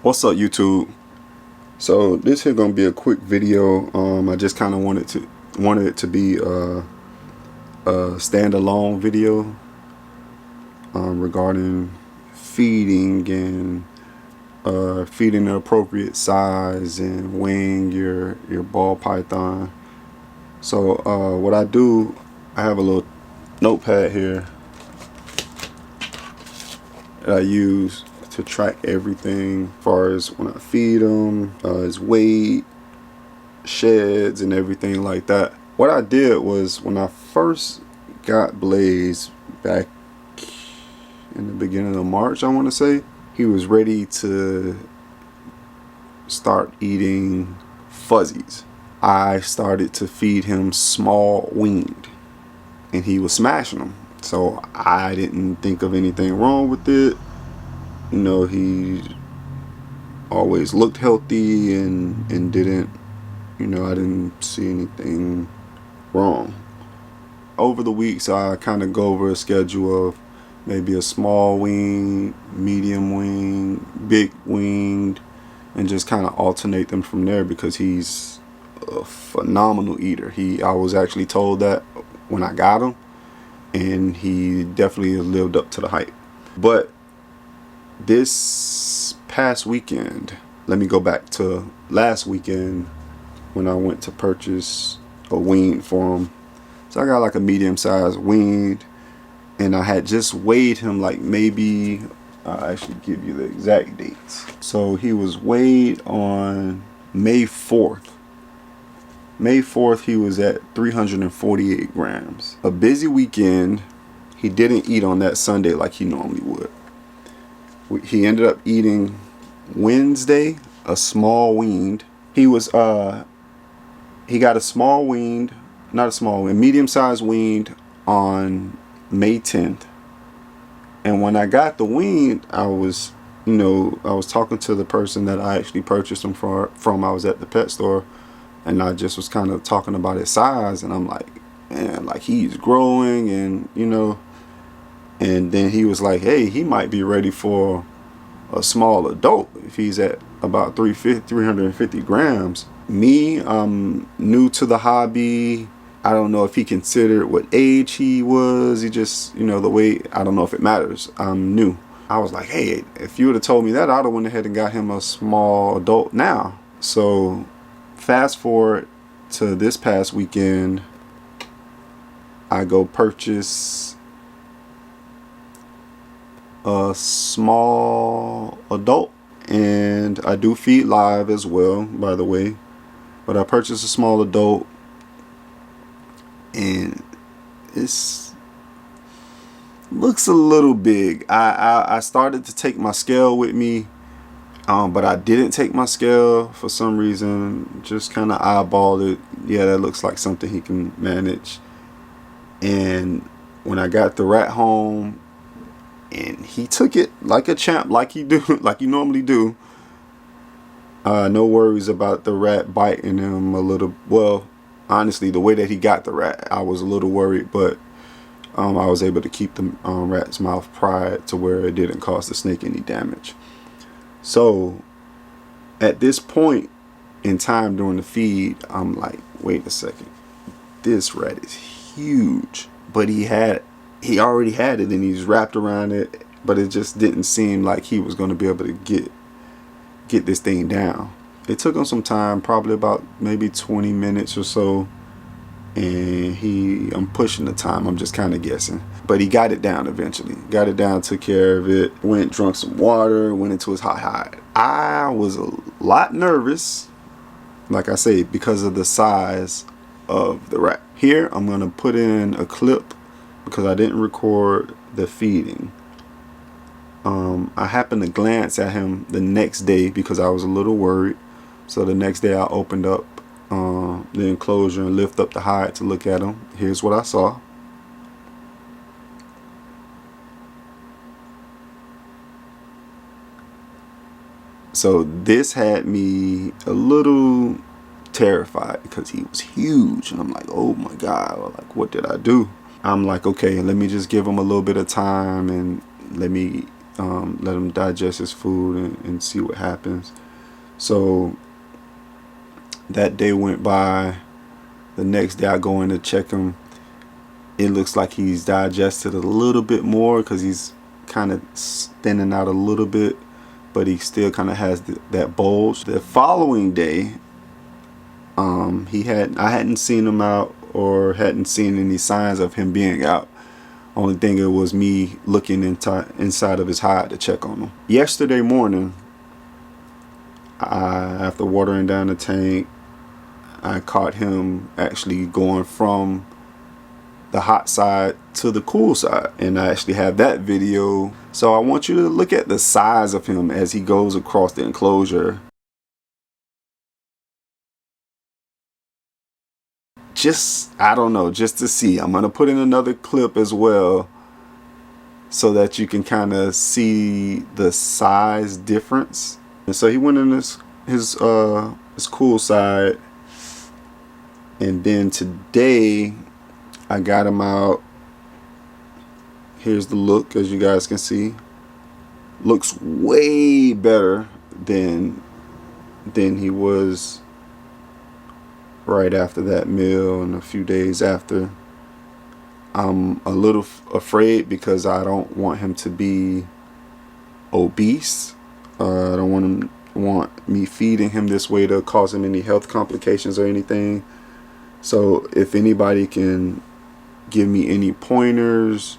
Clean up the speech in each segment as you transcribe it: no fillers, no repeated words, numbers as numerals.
What's up, YouTube? So this here gonna be a quick video. I just kind of wanted it to be a standalone video regarding feeding and feeding the appropriate size and weighing your ball python. So what I do, I have a little notepad here that I use to track everything as far as when I feed them, his weight, sheds, and everything like that. What I did was, when I first got Blaze back in the beginning of March, I want to say, he was ready to start eating fuzzies. I started to feed him small winged, and he was smashing them. So I didn't think of anything wrong with it. You know, he always looked healthy and didn't, you know, I didn't see anything wrong. Over the weeks, I kind of go over a schedule of maybe a small wing, medium wing, big winged, and just kind of alternate them from there, because he's a phenomenal eater. I was actually told that when I got him, and he definitely lived up to the hype. But this past weekend, let me go back to last weekend when I went to purchase a weaned for him. So I got like a medium-sized weaned, and I had just weighed him, like, maybe I'll actually give you the exact dates. So he was weighed on May 4th. May 4th, he was at 348 grams. A busy weekend. He didn't eat on that Sunday like he normally would. He ended up eating Wednesday a small weaned. He got a small weaned, not a small weaned, medium-sized weaned on May 10th. And when I got the weaned, I was talking to the person that I actually purchased him from. I was at the pet store, and I just was kind of talking about his size, and I'm like, man, like, he's growing, and and then he was like, hey, he might be ready for a small adult if he's at about 350 grams. Me, I'm new to the hobby. I don't know if he considered what age he was. He just, the weight, I don't know if it matters. I'm new. I was like, hey, if you would have told me that, I'd have went ahead and got him a small adult now. So fast forward to this past weekend, I go purchase a small adult, and I do feed live as well, by the way. But I purchased a small adult, and it looks a little big. I started to take my scale with me, but I didn't take my scale for some reason. Just kind of eyeballed it. Yeah, that looks like something he can manage. And when I got the rat home, and he took it like a champ, like he normally do. No worries about the rat biting him a little. Well, honestly, the way that he got the rat, I was a little worried, but I was able to keep the rat's mouth pried to where it didn't cause the snake any damage. So at this point in time during the feed, I'm like, wait a second, this rat is huge. But he already had it, and he's wrapped around it, but it just didn't seem like he was going to be able to get this thing down. It took him some time, probably about maybe 20 minutes or so, and I'm pushing the time, I'm just kind of guessing, but he got it down eventually. Got it down, took care of it, went, drunk some water, went into his hot hide. I was a lot nervous, like I say, because of the size of the rat. Here I'm going to put in a clip because I didn't record the feeding. I happened to glance at him the next day because I was a little worried. So the next day I opened up the enclosure and lift up the hide to look at him. Here's what I saw. So this had me a little terrified because he was huge, and I'm like, oh my God, like, what did I do? I'm like, okay, let me just give him a little bit of time and let me let him digest his food and see what happens. So that day went by. The next day I go in to check him. It looks like he's digested a little bit more because he's kind of thinning out a little bit, but he still kind of has that bulge. The following day, I hadn't seen him out or hadn't seen any signs of him being out. Only thing, it was me looking inside of his hide to check on him. Yesterday morning, after watering down the tank, I caught him actually going from the hot side to the cool side, and I actually have that video. So I want you to look at the size of him as he goes across the enclosure. Just, I don't know, just to see. I'm gonna put in another clip as well so that you can kind of see the size difference. And so he went in his cool side, and then today I got him out. Here's the look, as you guys can see. Looks way better than he was right after that meal and a few days after. I'm a little afraid because I don't want him to be obese. I don't want me feeding him this way to cause him any health complications or anything. So if anybody can give me any pointers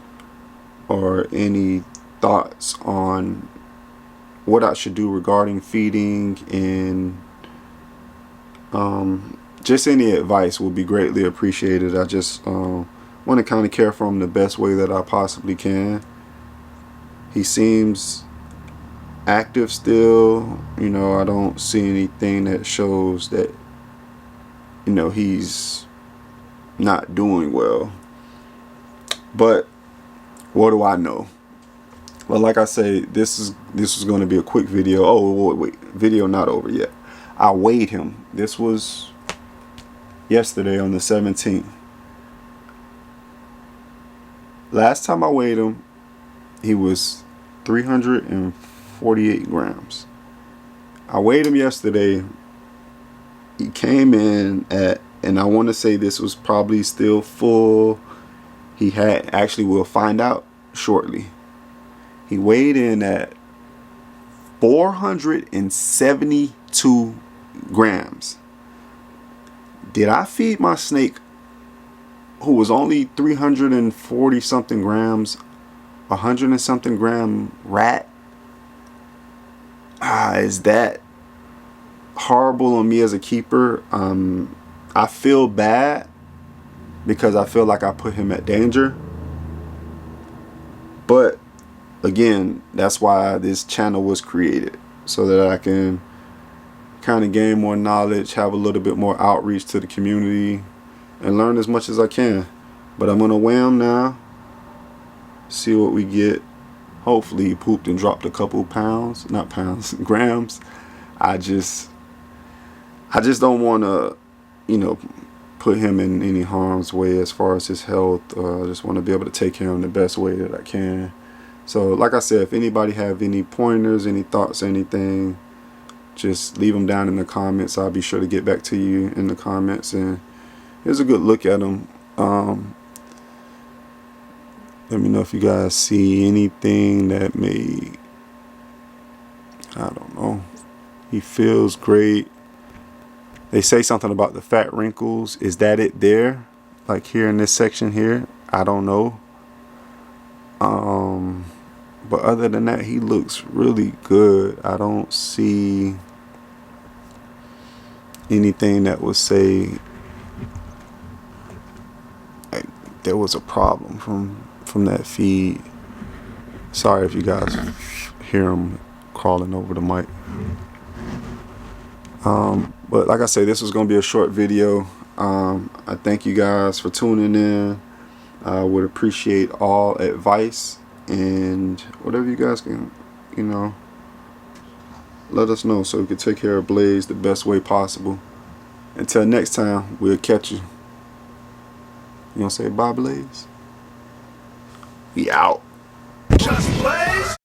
or any thoughts on what I should do regarding feeding, and just any advice will be greatly appreciated. I just want to kind of care for him the best way that I possibly can. He seems active still. You know, I don't see anything that shows that, you know, he's not doing well. But what do I know? Well, like I say, this is going to be a quick video. Oh, wait, video not over yet. I weighed him. This was yesterday on the 17th. Last time I weighed him, he was 348 grams. I weighed him yesterday. He came in at, and I want to say this was probably still full. He had, actually, we'll find out shortly. He weighed in at 472 grams. Did I feed my snake, who was only 340 something grams, 100 and something gram rat? Is that horrible on me as a keeper? I feel bad because I feel like I put him at danger. But again, that's why this channel was created, so that I can kind of gain more knowledge, have a little bit more outreach to the community, and learn as much as I can. But I'm gonna weigh him now, see what we get. Hopefully he pooped and dropped a couple pounds, not pounds, grams. I just don't want to, you know, put him in any harm's way as far as his health. I just want to be able to take care of him the best way that I can. So like I said, if anybody have any pointers, any thoughts, anything, just leave them down in the comments. I'll be sure to get back to you in the comments. And here's a good look at him. Let me know if you guys see anything that may, I don't know. He feels great. They say something about the fat wrinkles. Is that it there? Like here in this section here? I don't know. But other than that, he looks really good. I don't see anything that would say like there was a problem from that feed. Sorry if you guys hear him crawling over the mic. But like I say, this was going to be a short video. I thank you guys for tuning in. I would appreciate all advice and whatever you guys can, you know, let us know so we can take care of Blaze the best way possible. Until next time, we'll catch you. You gonna say bye, Blaze? We out.